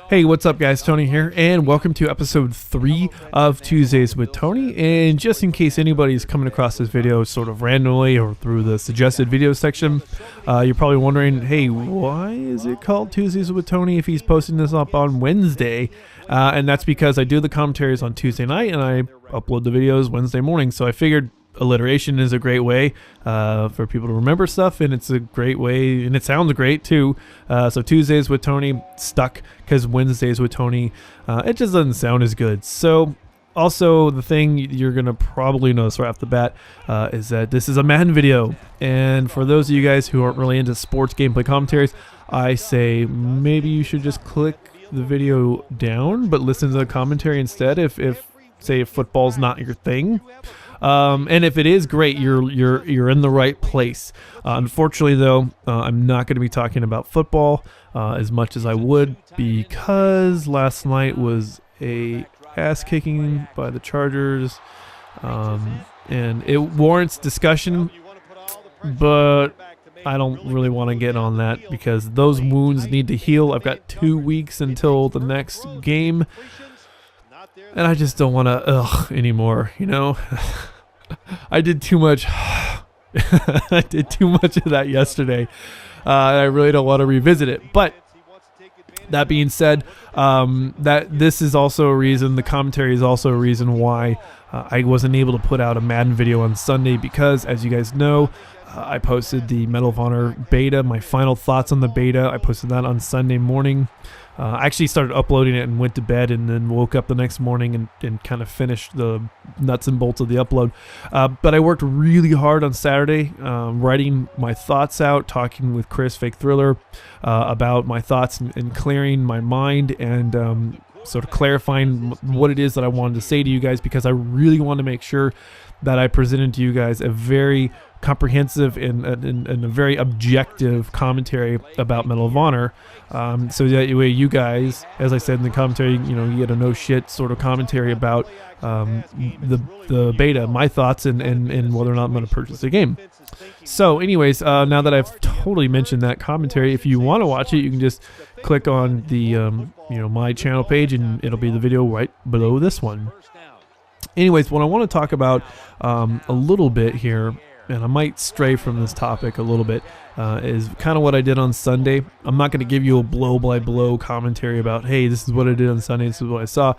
Hey, what's up guys? Tony here, and welcome to episode 3 of Tuesdays with Tony. And just in case anybody's coming across this video sort of randomly or through the suggested video section, you're probably wondering, hey, why is it called Tuesdays with Tony if he's posting this up on Wednesday? And that's because I do the commentaries on Tuesday night and I upload the videos Wednesday morning. So I figured alliteration is a great way for people to remember stuff, and it's a great way, and it sounds great too. So Tuesdays with Tony stuck because Wednesdays with Tony, it just doesn't sound as good. So also the thing you're gonna probably notice right off the bat is that this is a Madden video, and for those of you guys who aren't really into sports gameplay commentaries, I say maybe you should just click the video down but listen to the commentary instead if football's not your thing. And if it is, great, you're in the right place. Unfortunately, though, I'm not going to be talking about football as much as I would, because last night was a ass kicking by the Chargers, and it warrants discussion, but I don't really want to get on that because those wounds need to heal. I've got 2 weeks until the next game, and I just don't want to anymore, you know. I did too much. I did too much of that yesterday. I really don't want to revisit it. But that being said, that this is also a reason. The commentary is also a reason why I wasn't able to put out a Madden video on Sunday, because, as you guys know, I posted the Medal of Honor beta, my final thoughts on the beta. I posted that on Sunday morning. I actually started uploading it and went to bed, and then woke up the next morning and kind of finished the nuts and bolts of the upload. But I worked really hard on Saturday, writing my thoughts out, talking with Chris, Fake Thriller, about my thoughts and clearing my mind and sort of clarifying what it is that I wanted to say to you guys, because I really want to make sure that I presented to you guys a very comprehensive and a very objective commentary about Medal of Honor, so that way you guys, as I said in the commentary, you know, you get a no shit sort of commentary about the beta, my thoughts, and whether or not I'm going to purchase the game. So anyways, now that I've totally mentioned that commentary, if you want to watch it, you can just click on the my channel page, and it'll be the video right below this one. Anyways, what I want to talk about a little bit here, and I might stray from this topic a little bit, is kind of what I did on Sunday. I'm not going to give you a blow-by-blow commentary about, hey, this is what I did on Sunday, this is what I saw,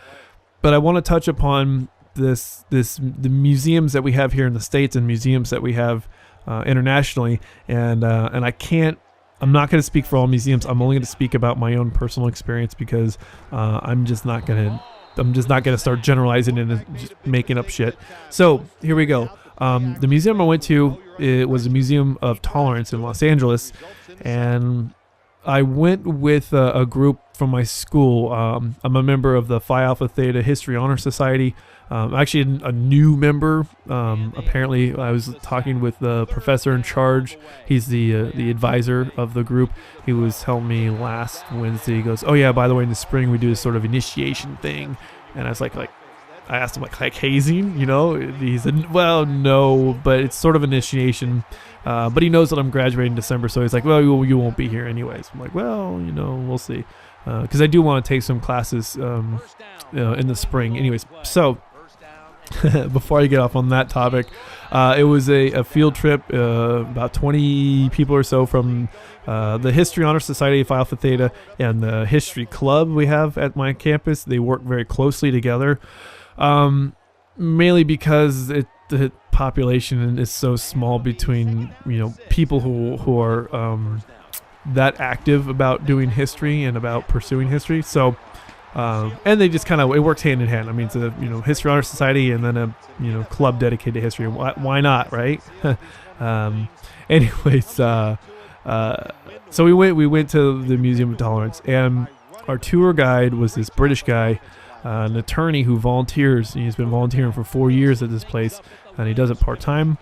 but I want to touch upon the museums that we have here in the States and museums that we have internationally, and I'm not going to speak for all museums. I'm only going to speak about my own personal experience, because I'm just not going to start generalizing and just making up shit. So here we go. The museum I went to, it was a Museum of Tolerance in Los Angeles, and I went with a group from my school. I'm a member of the Phi Alpha Theta History Honor Society. Actually a new member. Apparently I was talking with the professor in charge. He's the advisor of the group. He was telling me last Wednesday, he goes, oh yeah, by the way, in the spring we do this sort of initiation thing. And I was like I asked him, like hazing, you know? He said, well, no, but it's sort of initiation. But he knows that I'm graduating in December, so he's like, well, you won't be here anyways. I'm like, well, you know, we'll see. Because I do want to take some classes in the spring. Anyways, so before I get off on that topic, it was a field trip, about 20 people or so from the History Honor Society of Phi Alpha Theta and the History Club we have at my campus. They work very closely together, mainly because the population is so small between, you know, people who are that active about doing history and about pursuing history. So and they just kind of, it works hand in hand. I mean, it's a, you know, History Honor Society and then a, you know, club dedicated to history. Why not, right? Anyways, so we went to the Museum of Tolerance, and our tour guide was this British guy, an attorney who volunteers. He's been volunteering for 4 years at this place, and he does it part-time.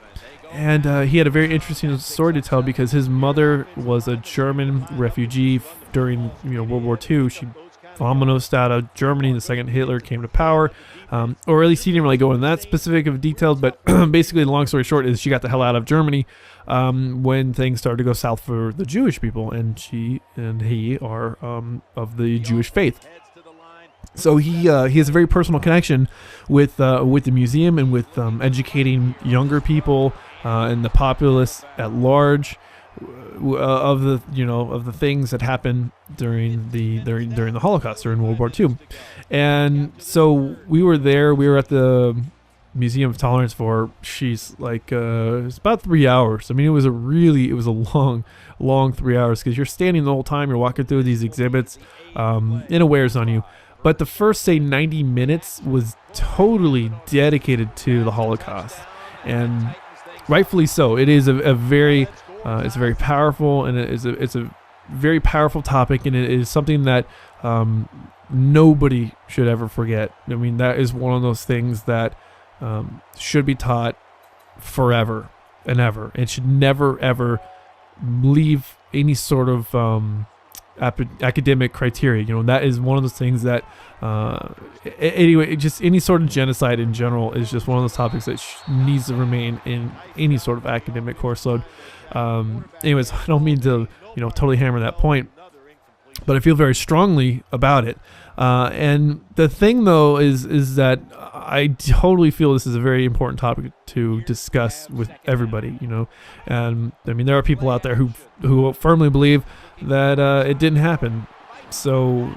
And he had a very interesting story to tell, because his mother was a German refugee during, you know, World War II. She foremost out of Germany the second Hitler came to power, or at least he didn't really go into that specific of details, but basically the long story short is she got the hell out of Germany when things started to go south for the Jewish people, and she and he are of the Jewish faith. So he has a very personal connection with the museum and with educating younger people and the populace at large of the things that happened during the Holocaust, during World War II. And so we were there. We were at the Museum of Tolerance for it's about 3 hours. I mean, it was a long 3 hours, because you're standing the whole time. You're walking through these exhibits, and it wears on you. But the first, say, 90 minutes was totally dedicated to the Holocaust, and rightfully so. It is a very powerful, and it's a very powerful topic, and it is something that nobody should ever forget. I mean, that is one of those things that should be taught forever and ever. It should never ever leave any sort of academic criteria. That is one of those things that anyway, just any sort of genocide in general is just one of those topics that needs to remain in any sort of academic course load. Anyways, I don't mean to totally hammer that point, but I feel very strongly about it. And the thing though is that I totally feel this is a very important topic to discuss with everybody, and I mean, there are people out there who firmly believe that it didn't happen. So,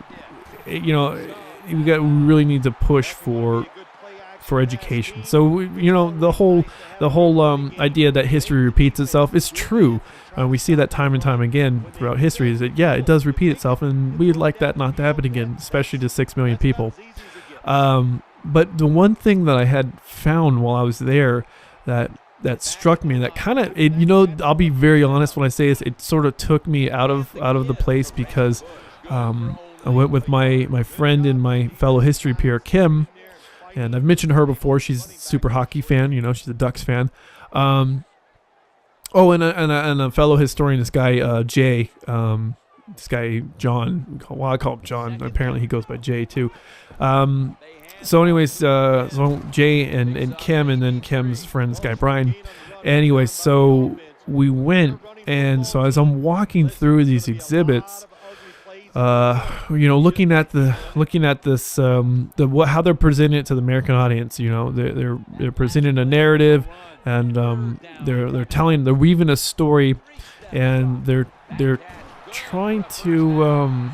we really need to push for education. So, the whole idea that history repeats itself is true. We see that time and time again throughout history, is that, yeah, it does repeat itself, and we'd like that not to happen again, especially to 6 million people. But the one thing that I had found while I was there that struck me, that kind of, I'll be very honest when I say this, it sort of took me out of the place, because I went with my friend and my fellow history peer, Kim, and I've mentioned her before. She's a super hockey fan, she's a Ducks fan. And a fellow historian, this guy Jay, this guy John. Well, I call him John. Apparently, he goes by Jay too. So, anyways, so Jay and Kim, and then Kim's friend, this guy Brian. Anyways, so we went, and so as I'm walking through these exhibits, looking at this, how they're presenting it to the American audience. They're presenting a narrative, and they're weaving a story, and they're trying to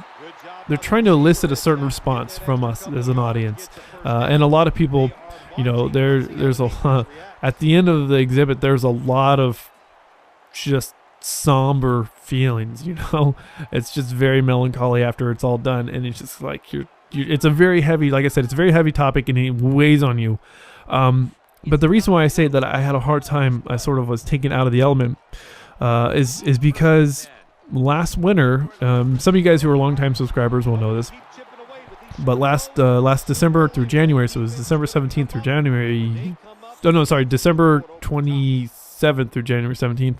elicit a certain response from us as an audience, and a lot of people, there's at the end of the exhibit, there's a lot of just somber feelings. It's just very melancholy after it's all done, and it's just like it's a very heavy, like I said, it's a very heavy topic, and it weighs on you. But the reason why I say that I had a hard time, I sort of was taken out of the element, is because last winter, some of you guys who are longtime subscribers will know this, but last December through January, so it was December 17th through January, December 27th through January 17th,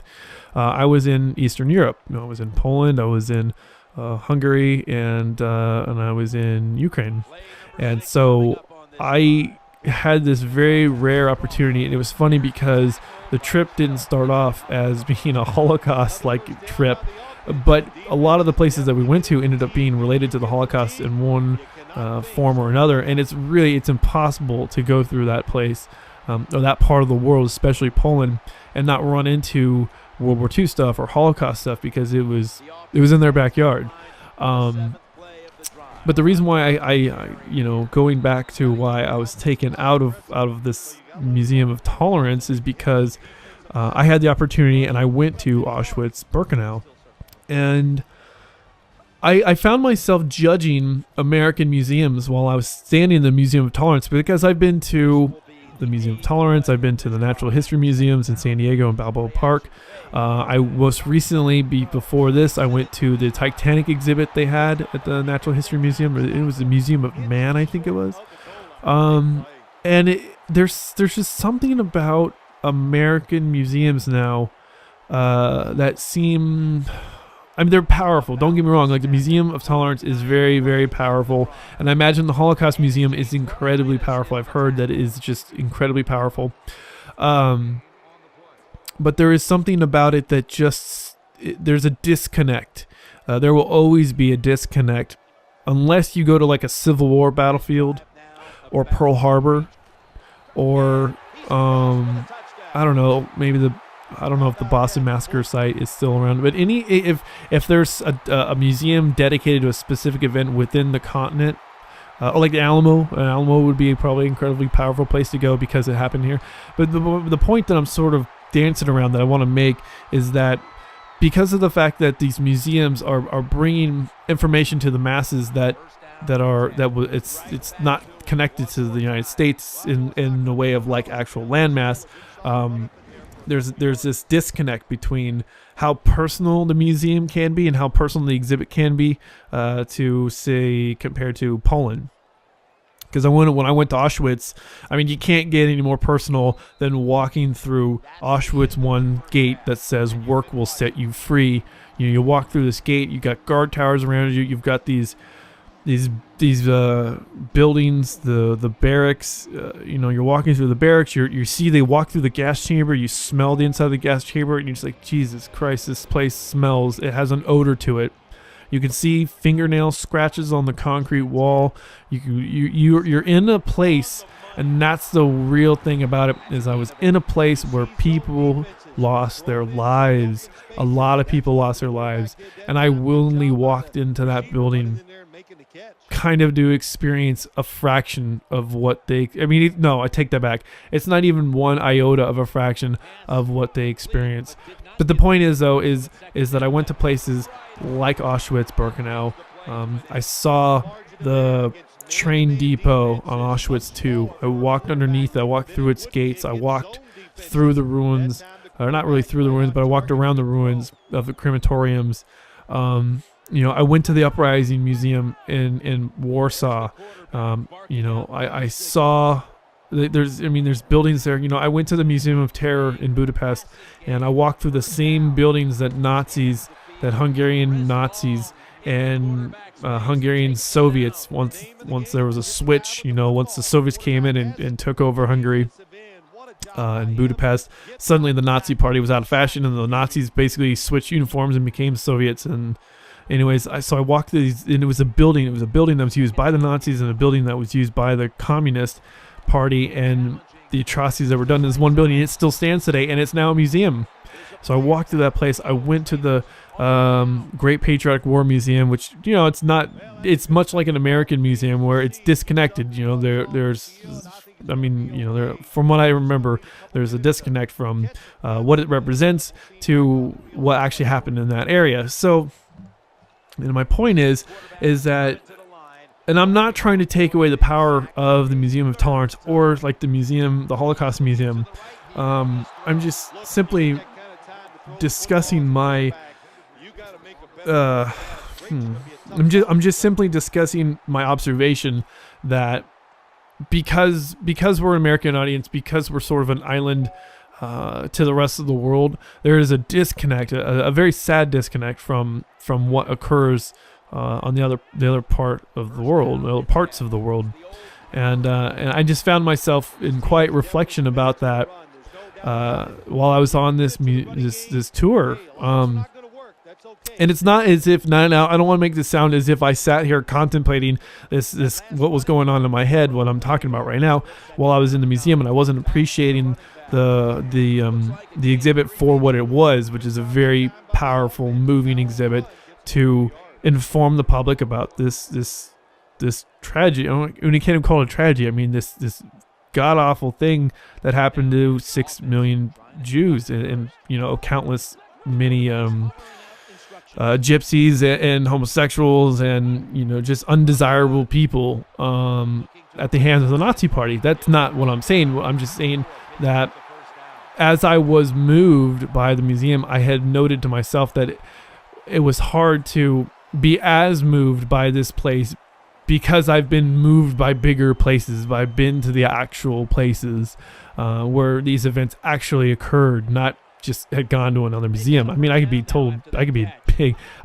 I was in Eastern Europe. I was in Poland, I was in Hungary, and I was in Ukraine. And so I had this very rare opportunity, and it was funny because the trip didn't start off as being a Holocaust-like trip, but a lot of the places that we went to ended up being related to the Holocaust in one form or another, and it's impossible to go through that place or that part of the world, especially Poland, and not run into World War II stuff or Holocaust stuff, because it was in their backyard. But the reason why I going back to why I was taken out of this Museum of Tolerance is because I had the opportunity, and I went to Auschwitz-Birkenau, and I found myself judging American museums while I was standing in the Museum of Tolerance, because I've been to the Museum of Tolerance, I've been to the Natural History Museums in San Diego and Balboa Park. I most recently, before this, I went to the Titanic exhibit they had at the Natural History Museum. It was the Museum of Man, I think it was. And there's just something about American museums now that seem I mean, they're powerful. Don't get me wrong. Like, the Museum of Tolerance is very, very powerful. And I imagine the Holocaust Museum is incredibly powerful. I've heard that it is just incredibly powerful. But there is something about it that there's a disconnect. There will always be a disconnect unless you go to like a Civil War battlefield or Pearl Harbor or I don't know, I don't know if the Boston Massacre site is still around, but if there's a museum dedicated to a specific event within the continent, like the Alamo would be probably an incredibly powerful place to go because it happened here. But the point that I'm sort of dancing around that I want to make is that because of the fact that these museums are bringing information to the masses it's not connected to the United States in the way of like actual landmass. There's this disconnect between how personal the museum can be and how personal the exhibit can be to say compared to Poland. Because when I went to Auschwitz, I mean, you can't get any more personal than walking through Auschwitz 1 gate that says "Work will set you free." You walk through this gate. You got guard towers around you. You've got these buildings, the barracks. You're walking through the barracks. They walk through the gas chamber. You smell the inside of the gas chamber, and you're just like, Jesus Christ, this place smells. It has an odor to it. You can see fingernail scratches on the concrete wall. You're in a place, and that's the real thing about it. Is I was in a place where people lost their lives. A lot of people lost their lives, and I willingly walked into that building, kind of to experience a fraction of what they. I mean, no, I take that back. It's not even one iota of a fraction of what they experience. But the point is, though, is that I went to places like Auschwitz, Birkenau. I saw the train depot on Auschwitz II. I walked underneath. I walked through its gates. I walked through the ruins, or not really through the ruins, but I walked around the ruins of the crematoriums. I went to the Uprising Museum in Warsaw. I saw. There's buildings there. I went to the Museum of Terror in Budapest, and I walked through the same buildings that Hungarian Nazis and Hungarian Soviets. Once there was a switch, once the Soviets came in and took over Hungary in Budapest, suddenly the Nazi Party was out of fashion, and the Nazis basically switched uniforms and became Soviets. And anyways, I walked through these, and it was a building that was used by the Nazis and a building that was used by the Communist Party, and the atrocities that were done in this one building. It still stands today, and it's now a museum. So I walked through that place. I went to the Great Patriotic War Museum, which it's much like an American museum where it's disconnected. From what I remember, there's a disconnect from what it represents to what actually happened in that area. So, my point is that. And I'm not trying to take away the power of the Museum of Tolerance or like the Holocaust Museum. I'm just simply discussing my. I'm just simply discussing my observation that because we're an American audience, because we're sort of an island to the rest of the world, there is a disconnect, a very sad disconnect from what occurs. On the other part of the world, other parts of the world, and I just found myself in quiet reflection about that while I was on this tour. And it's not as if now I don't want to make this sound as if I sat here contemplating this what was going on in my head, what I'm talking about right now, while I was in the museum, and I wasn't appreciating the exhibit for what it was, which is a very powerful, moving exhibit to inform the public about this tragedy. And you can't even call it a tragedy. I mean, this god awful thing that happened to 6 million Jews and countless many gypsies and homosexuals and just undesirable people at the hands of the Nazi Party. That's not what I'm saying. I'm just saying that as I was moved by the museum, I had noted to myself that it was hard to be as moved by this place because I've been moved by bigger places. I've been to the actual places where these events actually occurred, not just had gone to another museum. I mean, I could be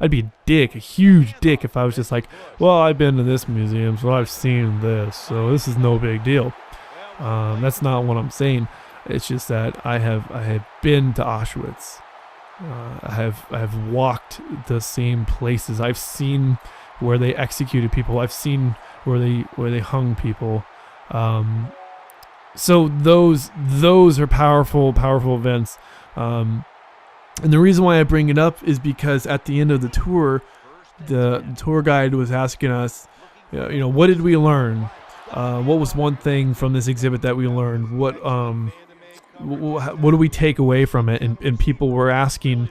I'd be a dick, a huge dick, if I was just like, well, I've been to this museum, so I've seen this, so this is no big deal. That's not what I'm saying. It's just that I have been to Auschwitz. I have walked the same places. I've seen where they executed people. I've seen where they hung people. So those are powerful events. And the reason why I bring it up is because at the end of the tour, the tour guide was asking us, what did we learn? What was one thing from this exhibit that we learned? What do we take away from it? And people were asking,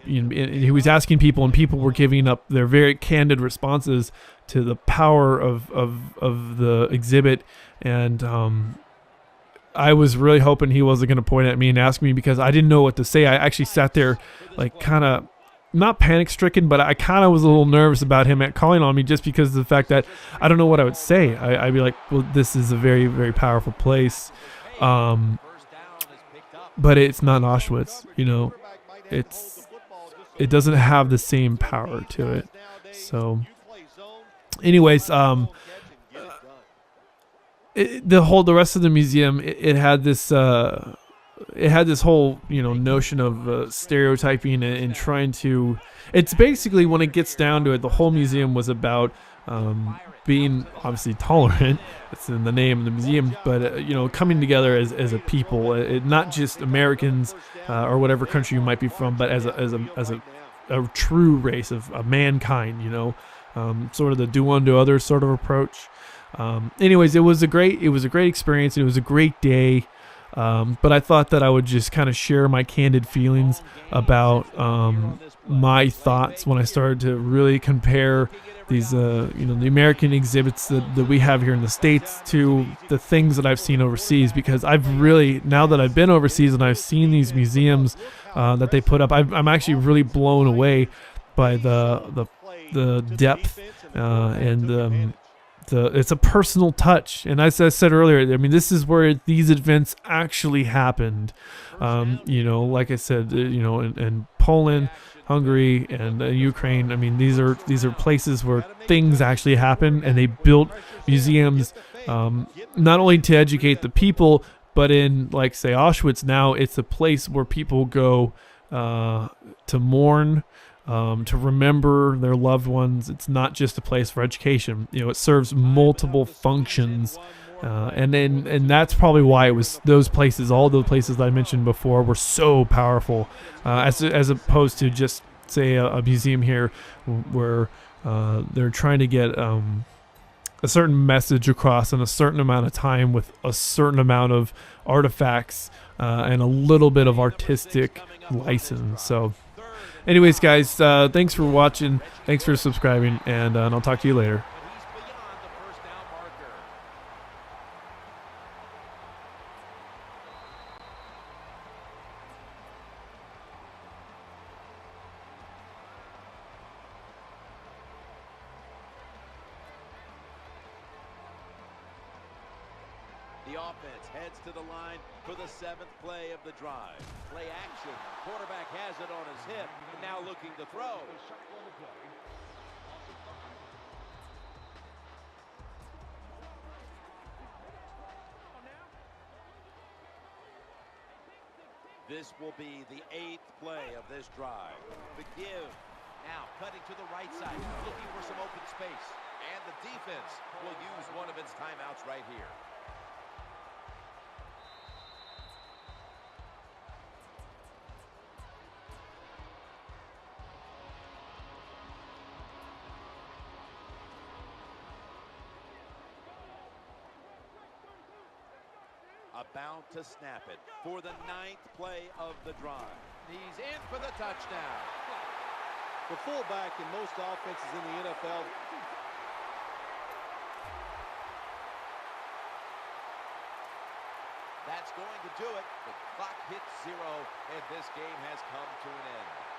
he was asking people, and people were giving up their very candid responses to the power of the exhibit. And I was really hoping he wasn't going to point at me and ask me, because I didn't know what to say. I actually sat there like kind of not panic stricken, but I kind of was a little nervous about him calling on me, just because of the fact that I don't know what I would say. I'd be like, well, this is a very, very powerful place. But it's not Auschwitz, it doesn't have the same power to it. So anyways, the rest of the museum, it had this whole notion of stereotyping and trying to. It's basically, when it gets down to it, the whole museum was about being obviously tolerant. It's in the name of the museum, but coming together as a people, not just Americans or whatever country you might be from, but as a true race of mankind. Sort of the do unto others sort of approach. Anyways, it was a great experience. It was a great day. But I thought that I would just kind of share my candid feelings about my thoughts when I started to really compare these, the American exhibits that we have here in the States to the things that I've seen overseas. Because I've really, now that I've been overseas and I've seen these museums that they put up, I'm actually really blown away by the depth and it's a personal touch. And as I said earlier, I mean, this is where these events actually happened. Like I said, in Poland, Hungary, and Ukraine. I mean, these are places where things actually happen, and they built museums not only to educate the people, but in, like, say, Auschwitz now, it's a place where people go to mourn, to remember their loved ones. It's not just a place for education. It serves multiple functions. And that's probably why it was those places, all the places that I mentioned before, were so powerful, as opposed to just, say, a museum here where they're trying to get a certain message across in a certain amount of time with a certain amount of artifacts and a little bit of artistic license. So anyways, guys, thanks for watching, thanks for subscribing, and I'll talk to you later. The offense heads to the line for the 7th play of the drive. Play action. Quarterback has it on his hip, and now looking to throw. This will be the 8th play of this drive. The give. Now cutting to the right side, looking for some open space. And the defense will use one of its timeouts right here. About to snap it for the 9th play of the drive. He's in for the touchdown. The fullback in most offenses in the NFL. That's going to do it. The clock hits 0, and this game has come to an end.